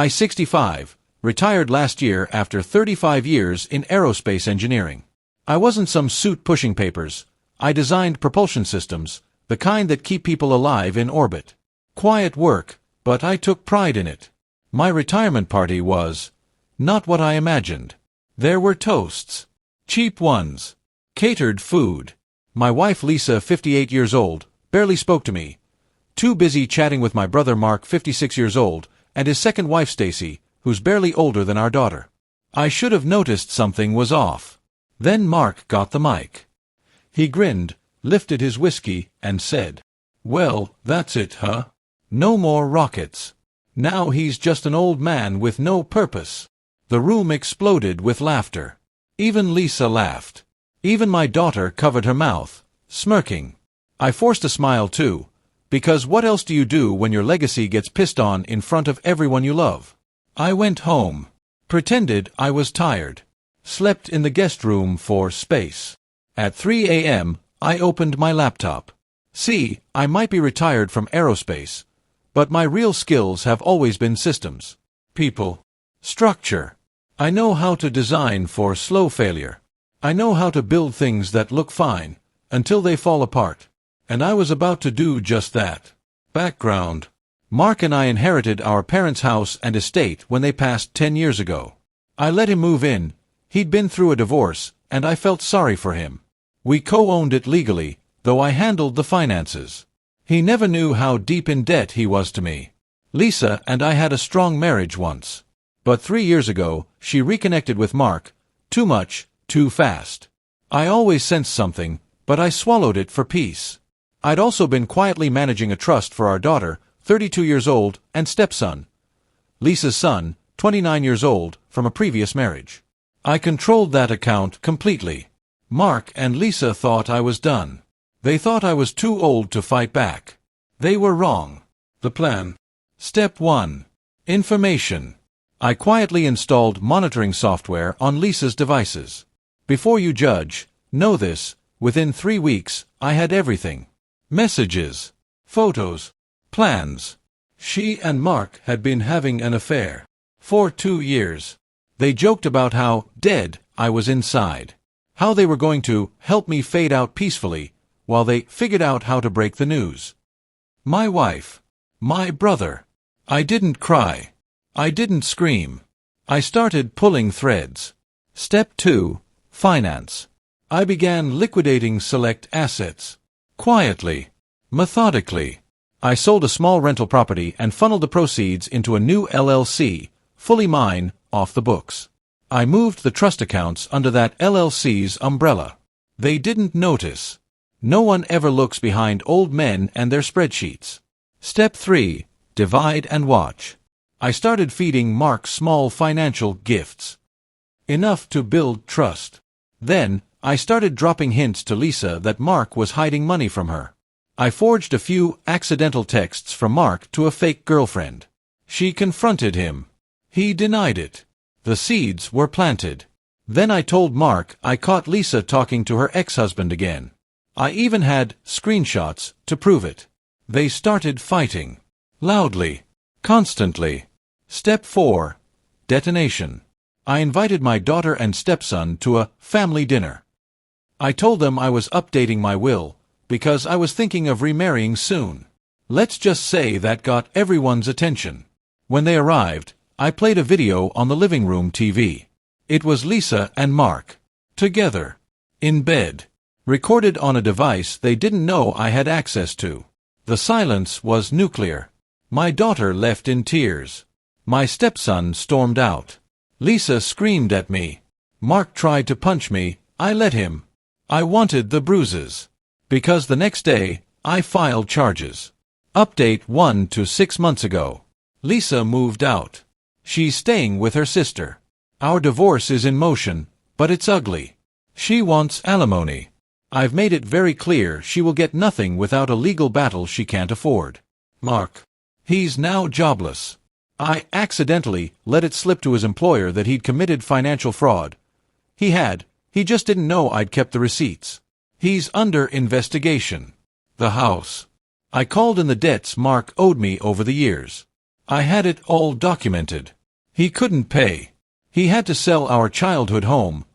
65, retired last year after 35 years in aerospace engineering. I wasn't some suit pushing papers. I designed propulsion systems, the kind that keep people alive in orbit. Quiet work, but I took pride in it. My retirement party was not what I imagined. There were toasts. Cheap ones. Catered food. My wife Lisa, 58 years old, barely spoke to me. Too busy chatting with my brother Mark, 56 years old, and his second wife Stacy, who's barely older than our daughter. I should have noticed something was off. Then Mark got the mic. He grinned, lifted his whiskey, and said, "Well, that's it, huh? No more rockets. Now he's just an old man with no purpose." The room exploded with laughter. Even Lisa laughed. Even my daughter covered her mouth, smirking. I forced a smile too, because what else do you do when your legacy gets pissed on in front of everyone you love? I went home. Pretended I was tired. Slept in the guest room for space. At 3 a.m., I opened my laptop. See, I might be retired from aerospace, but my real skills have always been systems, people, structure. I know how to design for slow failure. I know how to build things that look fine, until they fall apart. And I was about to do just that. Background. Mark and I inherited our parents' house and estate when they passed 10 years ago. I let him move in. He'd been through a divorce, and I felt sorry for him. We co-owned it legally, though I handled the finances. He never knew how deep in debt he was to me. Lisa and I had a strong marriage once. But 3 years ago, she reconnected with Mark. Too much, too fast. I always sensed something, but I swallowed it for peace. I'd also been quietly managing a trust for our daughter, 32 years old, and stepson. Lisa's son, 29 years old, from a previous marriage. I controlled that account completely. Mark and Lisa thought I was done. They thought I was too old to fight back. They were wrong. The plan. Step 1. Information. I quietly installed monitoring software on Lisa's devices. Before you judge, know this, within 3 weeks, I had everything. Messages, photos, plans. She and Mark had been having an affair. For 2 years. They joked about how dead I was inside. How they were going to help me fade out peacefully, while they figured out how to break the news. My wife. My brother. I didn't cry. I didn't scream. I started pulling threads. Step 2. Finance. I began liquidating select assets. Quietly. Methodically. I sold a small rental property and funneled the proceeds into a new LLC, fully mine, off the books. I moved the trust accounts under that LLC's umbrella. They didn't notice. No one ever looks behind old men and their spreadsheets. Step 3. Divide and watch. I started feeding Mark small financial gifts. Enough to build trust. Then, I started dropping hints to Lisa that Mark was hiding money from her. I forged a few accidental texts from Mark to a fake girlfriend. She confronted him. He denied it. The seeds were planted. Then I told Mark I caught Lisa talking to her ex-husband again. I even had screenshots to prove it. They started fighting. Loudly. Constantly. Step 4. Detonation. I invited my daughter and stepson to a family dinner. I told them I was updating my will, because I was thinking of remarrying soon. Let's just say that got everyone's attention. When they arrived, I played a video on the living room TV. It was Lisa and Mark. Together. In bed. Recorded on a device they didn't know I had access to. The silence was nuclear. My daughter left in tears. My stepson stormed out. Lisa screamed at me. Mark tried to punch me. I let him. I wanted the bruises. Because the next day, I filed charges. Update 1 to 6 months ago. Lisa moved out. She's staying with her sister. Our divorce is in motion, but it's ugly. She wants alimony. I've made it very clear she will get nothing without a legal battle she can't afford. Mark. He's now jobless. I accidentally let it slip to his employer that he'd committed financial fraud. He had. He just didn't know I'd kept the receipts. He's under investigation. The house. I called in the debts Mark owed me over the years. I had it all documented. He couldn't pay. He had to sell our childhood home.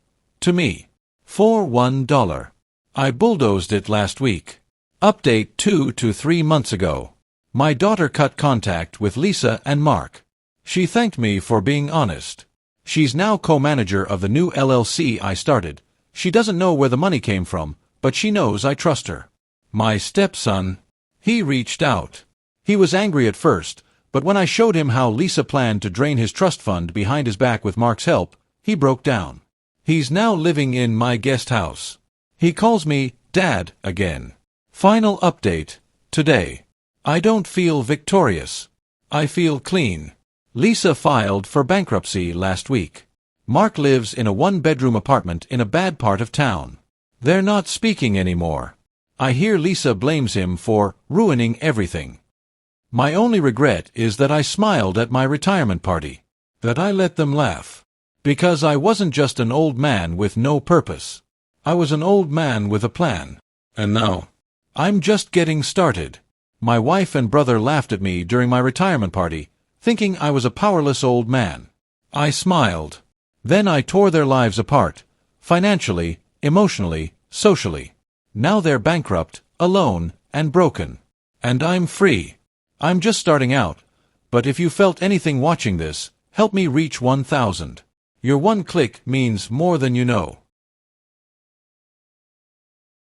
To me. For $1. I bulldozed it last week. Update 2 to 3 months ago. My daughter cut contact with Lisa and Mark. She thanked me for being honest. She's now co-manager of the new LLC I started. She doesn't know where the money came from, but she knows I trust her. My stepson. He reached out. He was angry at first, but when I showed him how Lisa planned to drain his trust fund behind his back with Mark's help, he broke down. He's now living in my guest house. He calls me Dad again. Final update. Today. I don't feel victorious. I feel clean. Lisa filed for bankruptcy last week. Mark lives in a one-bedroom apartment in a bad part of town. They're not speaking anymore. I hear Lisa blames him for ruining everything. My only regret is that I smiled at my retirement party. That I let them laugh. Because I wasn't just an old man with no purpose. I was an old man with a plan. And now, I'm just getting started. My wife and brother laughed at me during my retirement party, thinking I was a powerless old man. I smiled. Then I tore their lives apart, financially, emotionally, socially. Now they're bankrupt, alone, and broken. And I'm free. I'm just starting out, but if you felt anything watching this, help me reach 1,000. Your one click means more than you know.